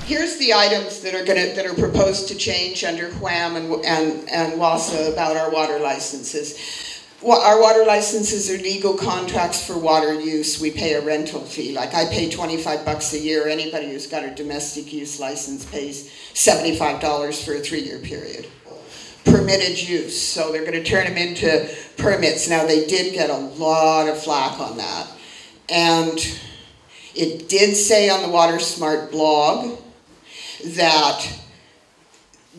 Here's the items that are proposed to change under WAM and WSA about our water licenses. Our water licenses are legal contracts for water use. We pay a rental fee. Like I pay $25 a year. Anybody who's got a domestic use license pays $75 for a 3-year period. Permitted use, so they're going to turn them into permits. Now they did get a lot of flack on that. And it did say on the Water Smart blog that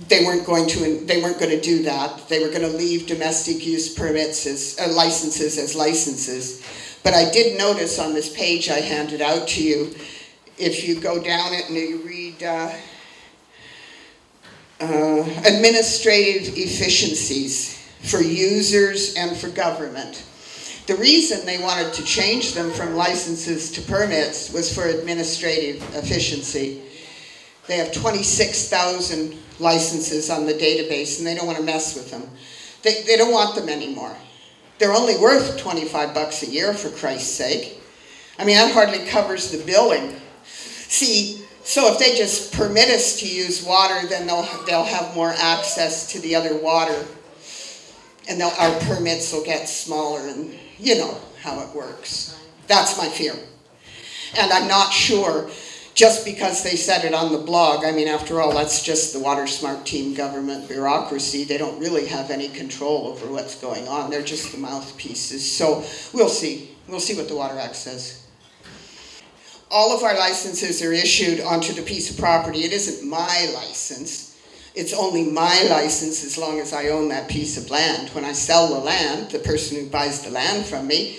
they weren't going to do that. They were going to leave domestic use permits as licenses. But I did notice on this page I handed out to you, if you go down it and you read administrative efficiencies for users and for government. The reason they wanted to change them from licenses to permits was for administrative efficiency. They have 26,000 licenses on the database and they don't want to mess with them. They don't want them anymore. They're only worth $25 a year, for Christ's sake. I mean, that hardly covers the billing. See, so if they just permit us to use water, then they'll have more access to the other water, and our permits will get smaller, and you know how it works. That's my fear. And I'm not sure, just because they said it on the blog, I mean, after all, that's just the Water Smart team government bureaucracy. They don't really have any control over what's going on. They're just the mouthpieces. So we'll see. We'll see what the Water Act says. All of our licenses are issued onto the piece of property. It isn't my license. It's only my license as long as I own that piece of land. When I sell the land, the person who buys the land from me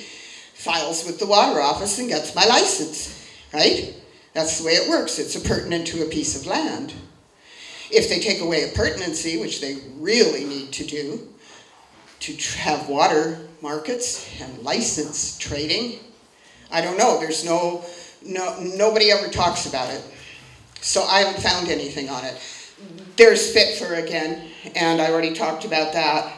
files with the water office and gets my license, right? That's the way it works. It's appurtenant to a piece of land. If they take away appurtenancy, which they really need to do, to have water markets and license trading, I don't know. There's nobody ever talks about it. So I haven't found anything on it. There's FITFR again, and I already talked about that.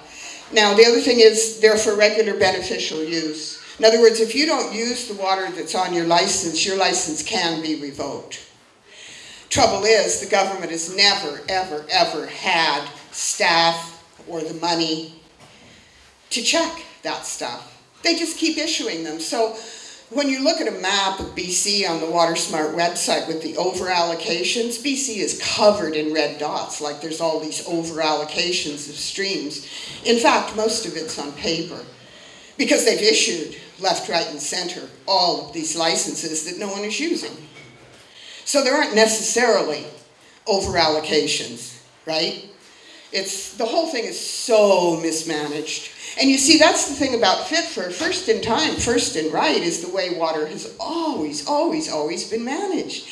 Now, the other thing is they're for regular beneficial use. In other words, if you don't use the water that's on your license can be revoked. Trouble is, the government has never, ever, ever had staff or the money to check that stuff. They just keep issuing them. So when you look at a map of BC on the Water Smart website with the over-allocations, BC is covered in red dots, like there's all these over-allocations of streams. In fact, most of it's on paper, because they've issued left, right, and center all of these licenses that no one is using. So there aren't necessarily over-allocations, right? The whole thing is so mismanaged. And you see, that's the thing about FITFR. First in time, first in right is the way water has always, always, always been managed.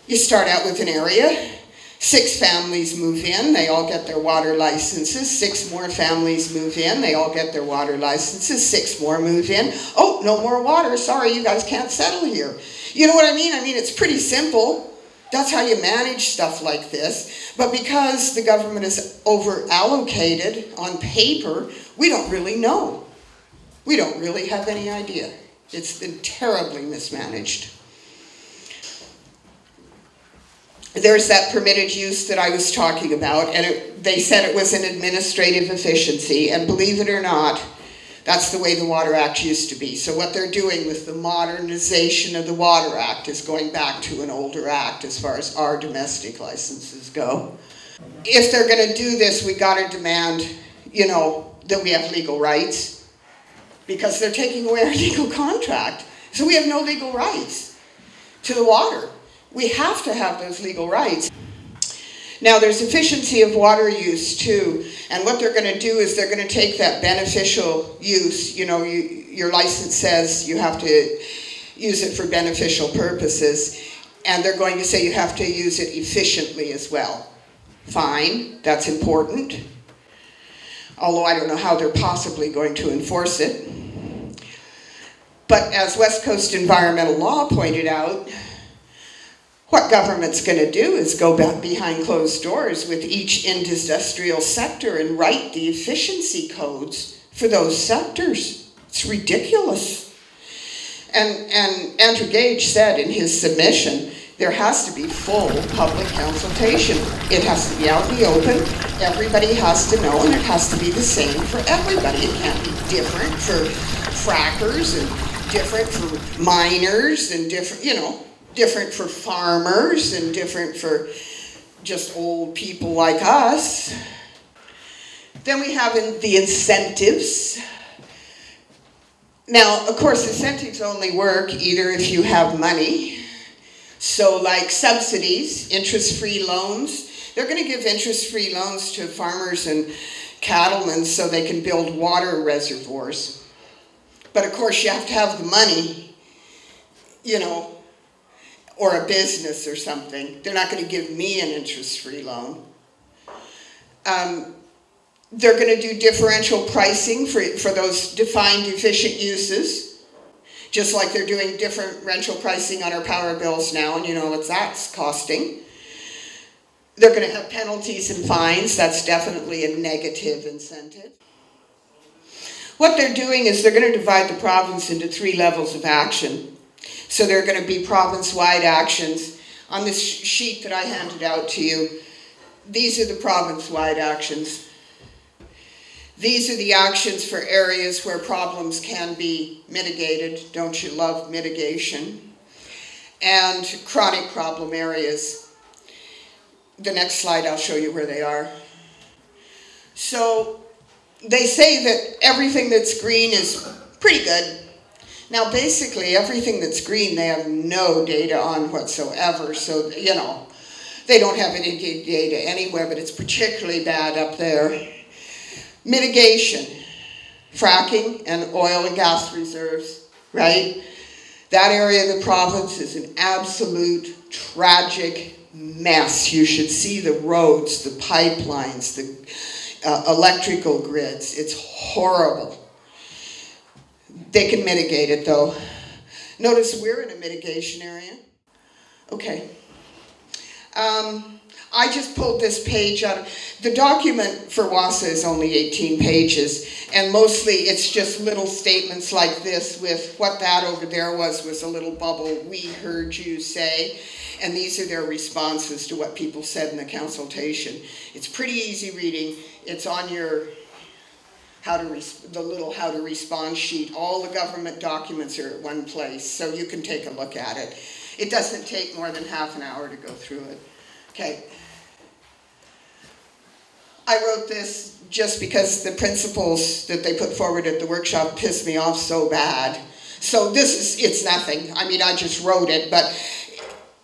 You start out with an area, 6 families move in, they all get their water licenses, 6 more families move in, they all get their water licenses, 6 more move in. Oh, no more water, sorry, you guys can't settle here. You know what I mean? I mean, it's pretty simple. That's how you manage stuff like this. But because the government is over-allocated on paper, we don't really know. We don't really have any idea. It's been terribly mismanaged. There's that permitted use that I was talking about, and they said it was an administrative efficiency, and believe it or not, that's the way the Water Act used to be. So what they're doing with the modernization of the Water Act is going back to an older act as far as our domestic licenses go. If they're going to do this, we got to demand, you know, that we have legal rights, because they're taking away our legal contract. So we have no legal rights to the water. We have to have those legal rights. Now, there's efficiency of water use, too. And what they're going to do is they're going to take that beneficial use. You know, your license says you have to use it for beneficial purposes. And they're going to say you have to use it efficiently as well. Fine, that's important. Although I don't know how they're possibly going to enforce it. But as West Coast Environmental Law pointed out, what government's going to do is go back behind closed doors with each industrial sector and write the efficiency codes for those sectors. It's ridiculous. And Andrew Gage said in his submission, there has to be full public consultation. It has to be out in the open. Everybody has to know, and it has to be the same for everybody. It can't be different for frackers and different for miners and different, you know, different for farmers and different for just old people like us. Then we have the incentives. Now, of course, incentives only work either if you have money. So like subsidies, interest-free loans, they're going to give interest-free loans to farmers and cattlemen so they can build water reservoirs. But of course you have to have the money, you know, or a business or something. They're not going to give me an interest-free loan. They're going to do differential pricing for those defined efficient uses. Just like they're doing differential pricing on our power bills now, and you know what that's costing. They're going to have penalties and fines. That's definitely a negative incentive. What they're doing is they're going to divide the province into 3 levels of action. So there are going to be province-wide actions. On this sheet that I handed out to you, these are the province-wide actions. These are the actions for areas where problems can be mitigated. Don't you love mitigation? And chronic problem areas. The next slide, I'll show you where they are. So they say that everything that's green is pretty good. Now, basically, everything that's green, they have no data on whatsoever. So, you know, they don't have any data anywhere, but it's particularly bad up there. Mitigation, fracking and oil and gas reserves, right? That area of the province is an absolute tragic mess. You should see the roads, the pipelines, the electrical grids. It's horrible. They can mitigate it though. Notice we're in a mitigation area. Okay. I just pulled this page out. The document for WASA is only 18 pages, and mostly it's just little statements like this with what that over there was a little bubble, we heard you say, and these are their responses to what people said in the consultation. It's pretty easy reading. It's on your the little how to respond sheet. All the government documents are at one place, so you can take a look at it. It doesn't take more than half an hour to go through it. Okay. I wrote this just because the principles that they put forward at the workshop pissed me off so bad. So it's nothing. I mean, I just wrote it, but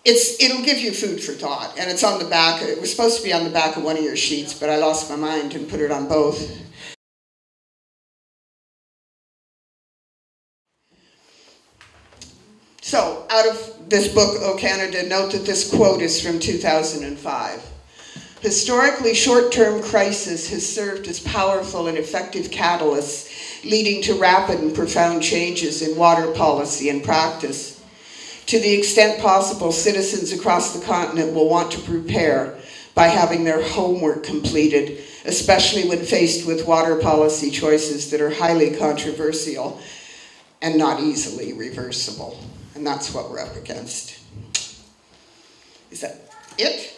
it'll give you food for thought. And it's on the back. It was supposed to be on the back of one of your sheets, but I lost my mind and put it on both. So, out of this book, O Canada, note that this quote is from 2005. Historically, short-term crisis has served as powerful and effective catalysts leading to rapid and profound changes in water policy and practice. To the extent possible, citizens across the continent will want to prepare by having their homework completed, especially when faced with water policy choices that are highly controversial and not easily reversible. And that's what we're up against. Is that it?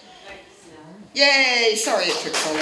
Yay! Sorry it took so long.